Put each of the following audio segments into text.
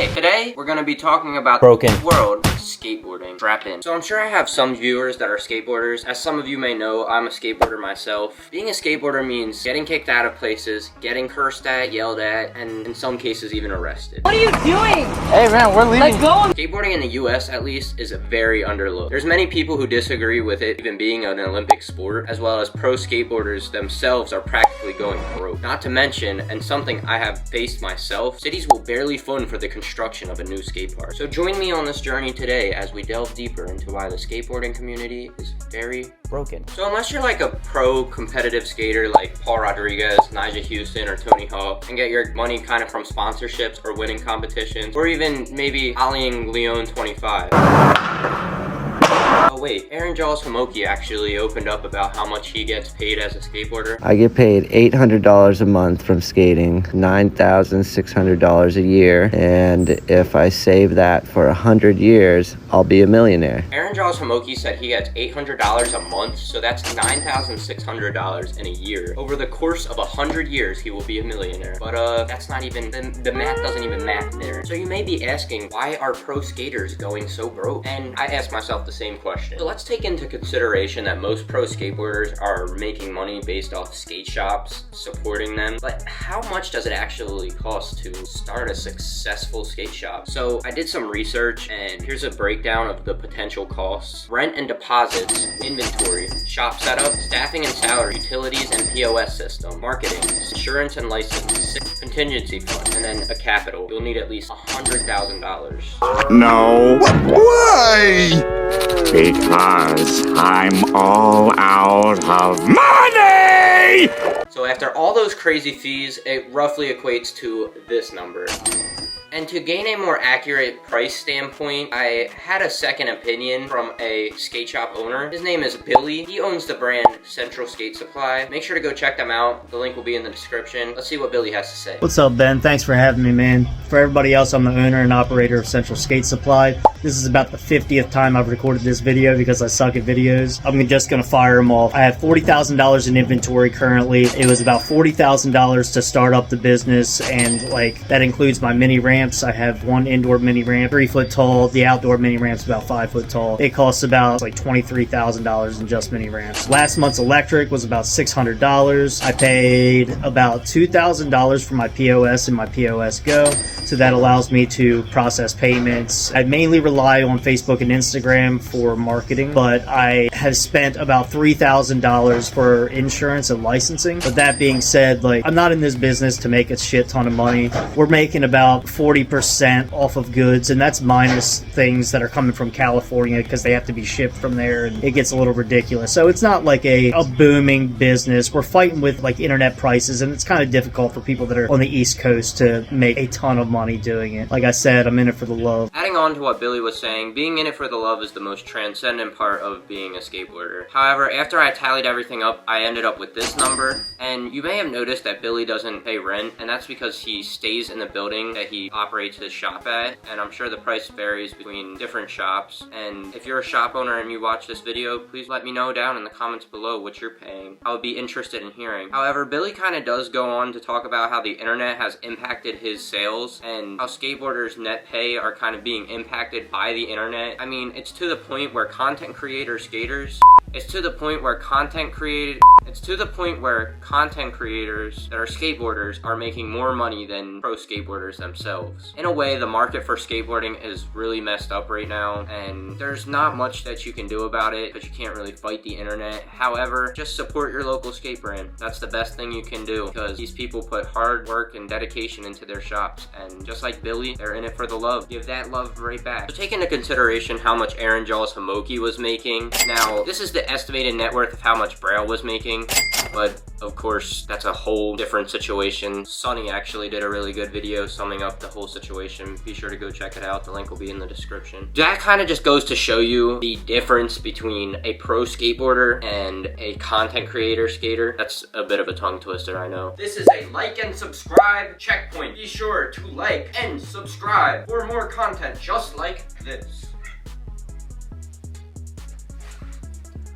Okay, today we're gonna be talking about broken the world of skateboarding. Strap in. So I'm sure I have some viewers that are skateboarders. As some of you may know, I'm a skateboarder myself. Being a skateboarder means getting kicked out of places, getting cursed at, yelled at, and in some cases even arrested. What are you doing? Hey man, we're leaving. Let go. Skateboarding in the US at least is very underlooked. There's many people who disagree with it even being an Olympic sport, as well as pro skateboarders themselves are practically going broke. Not to mention, and something I have faced myself, cities will barely fund for the construction of a new skate park. So join me on this journey today as we delve deeper into why the skateboarding community is very broken. So unless you're like a pro competitive skater like Paul Rodriguez, Nyjah Huston, or Tony Hawk, and get your money kind of from sponsorships or winning competitions, or even maybe ollieing Lyon 25. Oh wait, Aaron Jaws Homoki actually opened up about how much he gets paid as a skateboarder. I get paid $800 a month from skating, $9,600 a year, and if I save that for 100 years, I'll be a millionaire. Aaron Jaws Homoki said he gets $800 a month, so that's $9,600 in a year. Over the course of 100 years, he will be a millionaire. But that's not even, the math doesn't even math there. So you may be asking, why are pro skaters going so broke? And I ask myself the same question. So let's take into consideration that most pro skateboarders are making money based off skate shops, supporting them. But how much does it actually cost to start a successful skate shop? So I did some research, and here's a breakdown of the potential costs. Rent and deposits, inventory, shop setup, staffing and salary, utilities and POS system, marketing, insurance and license, contingency fund, and then a capital. You'll need at least $100,000. No. Why? Because I'm all out of money! So after all those crazy fees, it roughly equates to this number. And to gain a more accurate price standpoint, I had a second opinion from a skate shop owner. His name is Billy. He owns the brand Central Skate Supply. Make sure to go check them out. The link will be in the description. Let's see what Billy has to say. What's up, Ben? Thanks for having me, man. For everybody else, I'm the owner and operator of Central Skate Supply. This is about the 50th time I've recorded this video because I suck at videos. I'm just gonna fire them off. I have $40,000 in inventory currently. It was about $40,000 to start up the business, and like that includes my mini ramp. I have one indoor mini ramp, 3 foot tall. The outdoor mini ramp's about 5 foot tall. It costs about like $23,000 in just mini ramps. Last month's electric was about $600. I paid about $2,000 for my POS and my POS Go, so that allows me to process payments. I mainly rely on Facebook and Instagram for marketing, but I have spent about $3,000 for insurance and licensing. But that being said, like, I'm not in this business to make a shit ton of money. We're making about 40% off of goods, and that's minus things that are coming from California because they have to be shipped from there, and it gets a little ridiculous. So it's not like a booming business. We're fighting with like internet prices, and it's kind of difficult for people that are on the East Coast to make a ton of money doing it. Like I said, I'm in it for the love. Adding on to what Billy was saying, being in it for the love is the most transcendent part of being a skateboarder. However, after I tallied everything up, I ended up with this number, and you may have noticed that Billy doesn't pay rent, and that's because he stays in the building that he operates his shop at, and I'm sure the price varies between different shops. And if you're a shop owner and you watch this video, please let me know down in the comments below what you're paying. I would be interested in hearing. However, Billy kind of does go on to talk about how the internet has impacted his sales and how skateboarders' net pay are kind of being impacted by the internet. I mean, it's to the point where content creator skaters that are skateboarders are making more money than pro skateboarders themselves. In a way, the market for skateboarding is really messed up right now, and there's not much that you can do about it because you can't really fight the internet. However, just support your local skate brand. That's the best thing you can do because these people put hard work and dedication into their shops, and just like Billy, they're in it for the love. Give that love right back. So take into consideration how much Aaron Jaws Homoki was making. Now, this is the estimated net worth of how much Braille was making, but of course, that's a whole different situation. Sonny actually did a really good video summing up the whole situation. Be sure to go check it out. The link will be in the description. That kind of just goes to show you the difference between a pro skateboarder and a content creator skater. That's a bit of a tongue twister, I know. This is a like and subscribe checkpoint. Be sure to like and subscribe for more content just like this.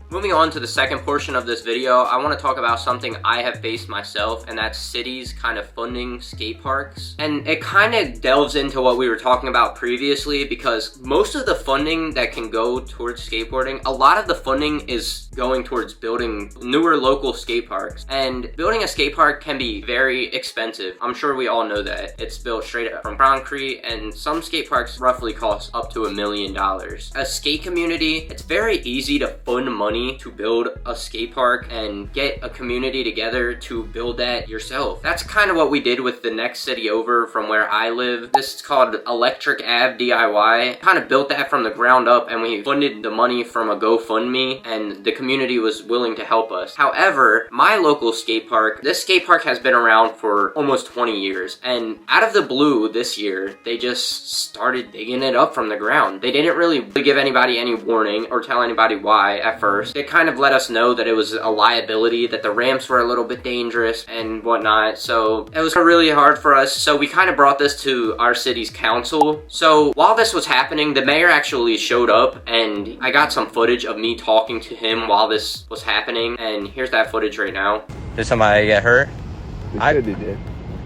Moving on to the second portion of this video, I want to talk about something I have faced myself, and that's cities kind of funding skate parks. And it kind of delves into what we were talking about previously, because most of the funding that can go towards skateboarding, a lot of the funding is going towards building newer local skate parks. And building a skate park can be very expensive. I'm sure we all know that. It's built straight up from concrete, and some skate parks roughly cost up to $1 million. A skate community, it's very easy to fund money to build a skate park and get a community together to build that yourself. That's kind of what we did with the next city over from where I live. This is called Electric Ave DIY. Kind of built that from the ground up, and we funded the money from a GoFundMe, and the community was willing to help us. However, my local skate park, this skate park has been around for almost 20 years, and out of the blue this year, they just started digging it up from the ground. They didn't really give anybody any warning or tell anybody why at first. It kind of let us know that it was a liability, that the ramps were a little bit dangerous and whatnot, so it was really hard for us. So we kind of brought this to our city's council. So while this was happening, the mayor actually showed up, and I got some footage of me talking to him while this was happening, and here's that footage right now. Did somebody get hurt? They said they did.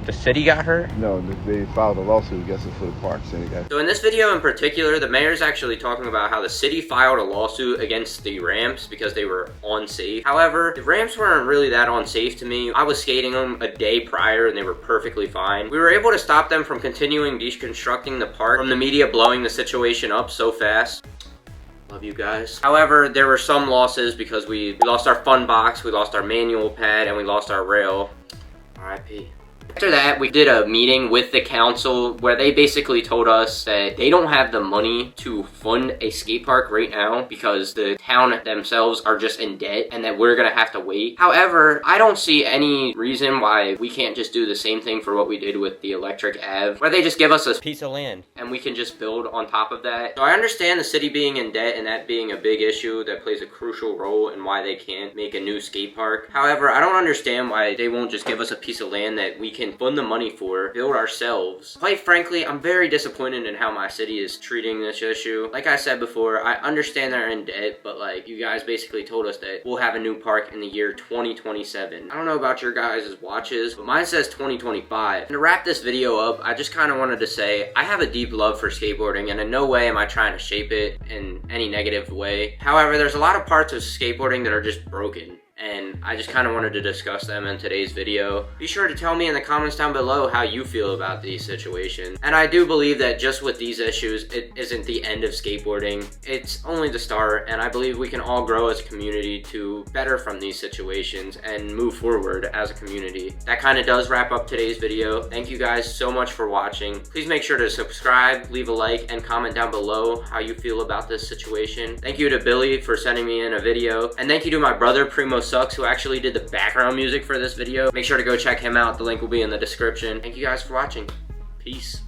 The city got hurt? No, they filed a lawsuit against us for the parks. So in this video in particular, the mayor's actually talking about how the city filed a lawsuit against the ramps because they were unsafe. However, the ramps weren't really that unsafe to me. I was skating them a day prior and they were perfectly fine. We were able to stop them from continuing deconstructing the park from the media blowing the situation up so fast. Love you guys. However, there were some losses because we lost our fun box, we lost our manual pad, and we lost our rail. RIP. After that, we did a meeting with the council where they basically told us that they don't have the money to fund a skate park right now because the town themselves are just in debt and that we're gonna have to wait. However, I don't see any reason why we can't just do the same thing for what we did with the Electric Ave, where they just give us a Piece of land. and we can just build on top of that. So I understand the city being in debt and that being a big issue that plays a crucial role in why they can't make a new skate park. However, I don't understand why they won't just give us a piece of land that we can fund the money for, build ourselves. Quite frankly, I'm very disappointed in how my city is treating this issue. Like I said before, I understand they're in debt, but like you guys basically told us that we'll have a new park in the year 2027. I don't know about your guys' watches, but mine says 2025. And to wrap this video up, I just kind of wanted to say I have a deep love for skateboarding, and in no way am I trying to shape it in any negative way. However, there's a lot of parts of skateboarding that are just broken, and I just kind of wanted to discuss them in today's video. Be sure to tell me in the comments down below how you feel about these situations. And I do believe that just with these issues, it isn't the end of skateboarding. It's only the start, and I believe we can all grow as a community to better from these situations and move forward as a community. That kind of does wrap up today's video. Thank you guys so much for watching. Please make sure to subscribe, leave a like, and comment down below how you feel about this situation. Thank you to Billy for sending me in a video, and thank you to my brother Primo Sucks, who actually did the background music for this video. Make sure to go check him out. The link will be in the description. Thank you guys for watching. Peace.